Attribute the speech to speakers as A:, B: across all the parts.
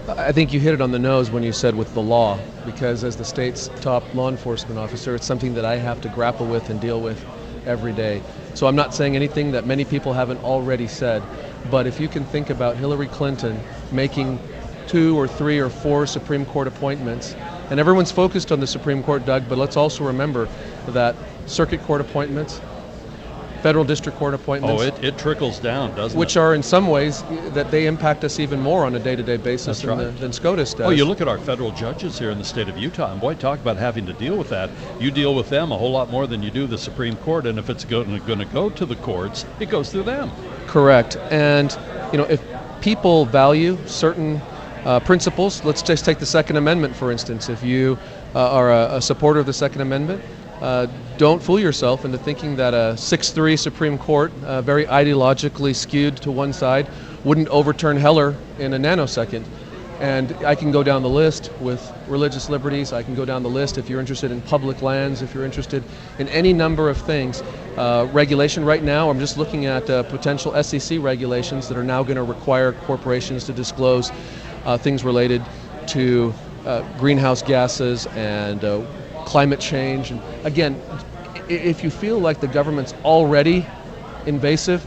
A: I think you hit it on the nose when you said with the law, because as the state's top law enforcement officer, it's something that I have to grapple with and deal with every day. So I'm not saying anything that many people haven't already said, but if you can think about Hillary Clinton making 2 or 3 or 4 Supreme Court appointments, and everyone's focused on the Supreme Court, Doug, but let's also remember that circuit court appointments, federal district court appointments.
B: Oh, it trickles down, doesn't it?
A: Which are in some ways that they impact us even more on a day-to-day basis than SCOTUS does.
B: Oh, you look at our federal judges here in the state of Utah, and boy, talk about having to deal with that. You deal with them a whole lot more than you do the Supreme Court, and if it's going to go to the courts, it goes through them. Correct.
A: And if people value certain principles, let's just take the Second Amendment, for instance. If you are a supporter of the Second Amendment, don't fool yourself into thinking that a 6-3 Supreme Court, very ideologically skewed to one side, wouldn't overturn Heller in a nanosecond. And I can go down the list with religious liberties. I can go down the list if you're interested in public lands, if you're interested in any number of things. Regulation right now, I'm just looking at potential SEC regulations that are now going to require corporations to disclose things related to greenhouse gases and climate change. And again, if you feel like the government's already invasive,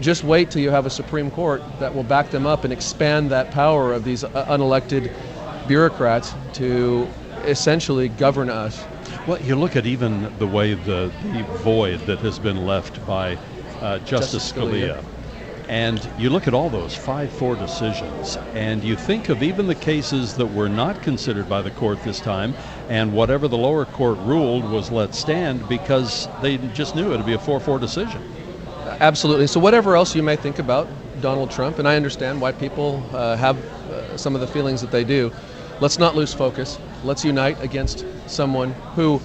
A: just wait till you have a Supreme Court that will back them up and expand that power of these unelected bureaucrats to essentially govern us.
B: Well, you look at even the way the void that has been left by Justice Scalia. And you look at all those 5-4 decisions, and you think of even the cases that were not considered by the court this time, and whatever the lower court ruled was let stand because they just knew it would be a 4-4 decision.
A: Absolutely. So whatever else you may think about Donald Trump, and I understand why people have some of the feelings that they do, let's not lose focus. Let's unite against someone who,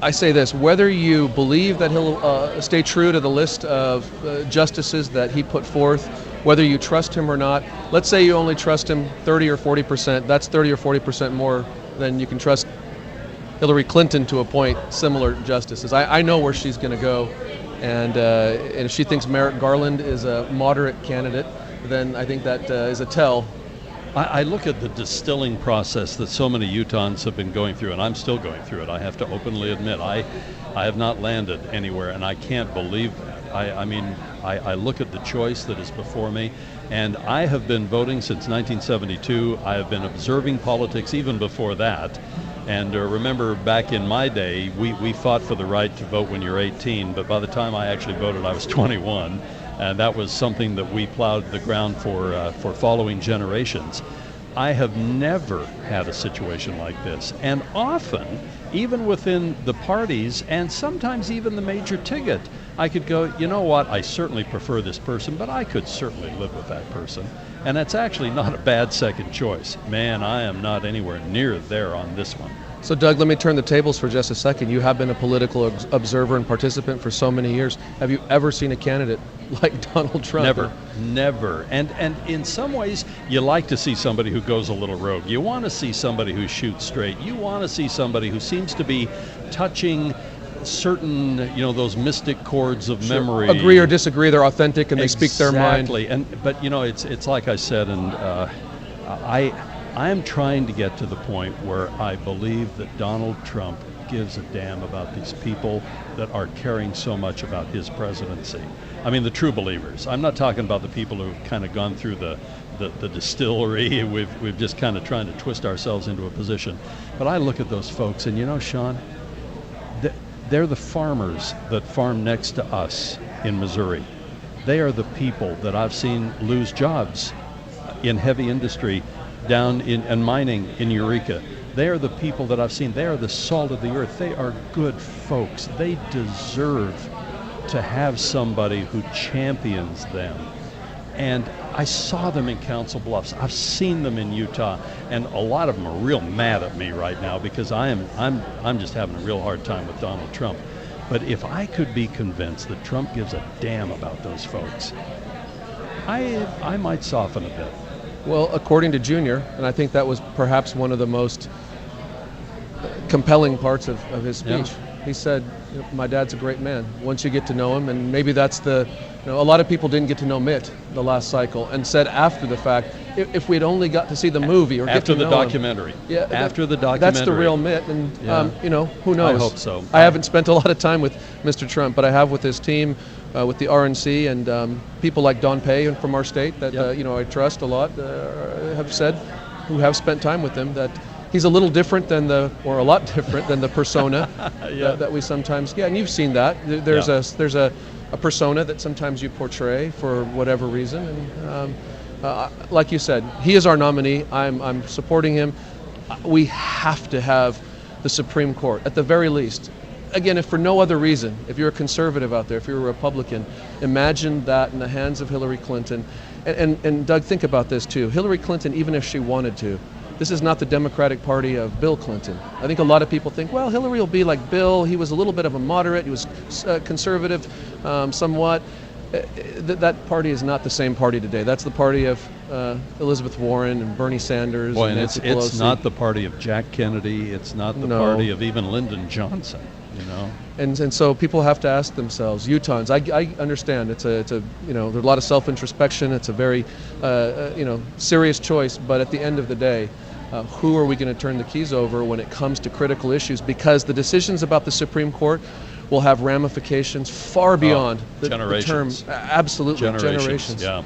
A: I say this, whether you believe that he'll stay true to the list of justices that he put forth, whether you trust him or not, let's say you only trust him 30 or 40%, that's 30 or 40% more than you can trust Hillary Clinton to appoint similar justices. I know where she's going to go, and if she thinks Merrick Garland is a moderate candidate, then I think that is a tell.
B: I look at the distilling process that so many Utahns have been going through, and I'm still going through it. I have to openly admit, I have not landed anywhere, and I can't believe that. I look at the choice that is before me, and I have been voting since 1972. I have been observing politics even before that. And remember, back in my day, we fought for the right to vote when you're 18, but by the time I actually voted, I was 21. And that was something that we plowed the ground for following generations. I have never had a situation like this. And often, even within the parties, and sometimes even the major ticket, I could go, you know what, I certainly prefer this person, but I could certainly live with that person. And that's actually not a bad second choice. Man, I am not anywhere near there on this one.
A: So Doug, let me turn the tables for just a second. You have been a political observer and participant for so many years. Have you ever seen a candidate like Donald Trump?
B: Never. And in some ways, you like to see somebody who goes a little rogue. You want to see somebody who shoots straight. You want to see somebody who seems to be touching certain, those mystic chords of memory.
A: Agree or disagree, they're authentic and they speak their mind.
B: Exactly. But it's like I said, and I am trying to get to the point where I believe that Donald Trump gives a damn about these people that are caring so much about his presidency. I mean, the true believers. I'm not talking about the people who've kind of gone through the distillery. We've just kind of trying to twist ourselves into a position. But I look at those folks, and Sean, they're the farmers that farm next to us in Missouri. They are the people that I've seen lose jobs in heavy industry down in mining in Eureka. They are the people that I've seen. They are the salt of the earth. They are good folks. They deserve to have somebody who champions them. And I saw them in Council Bluffs. I've seen them in Utah, and a lot of them are real mad at me right now because I'm just having a real hard time with Donald Trump. But if I could be convinced that Trump gives a damn about those folks, I might soften a bit.
A: Well, according to Junior, and I think that was perhaps one of the most compelling parts of his speech. Yeah. He said, my dad's a great man. Once you get to know him, and maybe that's a lot of people didn't get to know Mitt the last cycle, and said after the fact, if we'd only got to see the movie or get
B: after
A: to
B: the
A: know him.
B: documentary.
A: Yeah,
B: after the documentary.
A: That's the real myth, and who knows?
B: I hope so.
A: I haven't spent a lot of time with Mr. Trump, but I have with his team, with the RNC, and people like Don Pay from our state that I trust a lot have said, who have spent time with him, that he's a little different than a lot different than the persona that we sometimes get. And you've seen that. There's a persona that sometimes you portray for whatever reason. And like you said, he is our nominee. I'm supporting him. We have to have the Supreme Court, at the very least. Again, if for no other reason, if you're a conservative out there, if you're a Republican, imagine that in the hands of Hillary Clinton. And Doug, think about this too. Hillary Clinton, even if she wanted to, this is not the Democratic Party of Bill Clinton. I think a lot of people think, well, Hillary will be like Bill. He was a little bit of a moderate. He was conservative, somewhat. That party is not the same party today. That's the party of Elizabeth Warren and Bernie Sanders.
B: Boy,
A: and
B: and it's not the party of Jack Kennedy. It's not the party of even Lyndon Johnson.
A: And so people have to ask themselves, Utahns. I understand it's a there's a lot of self-introspection. It's a very serious choice. But at the end of the day, who are we going to turn the keys over when it comes to critical issues? Because the decisions about the Supreme Court will have ramifications far beyond the term.
B: Generations.
A: Absolutely, generations.
B: Yeah.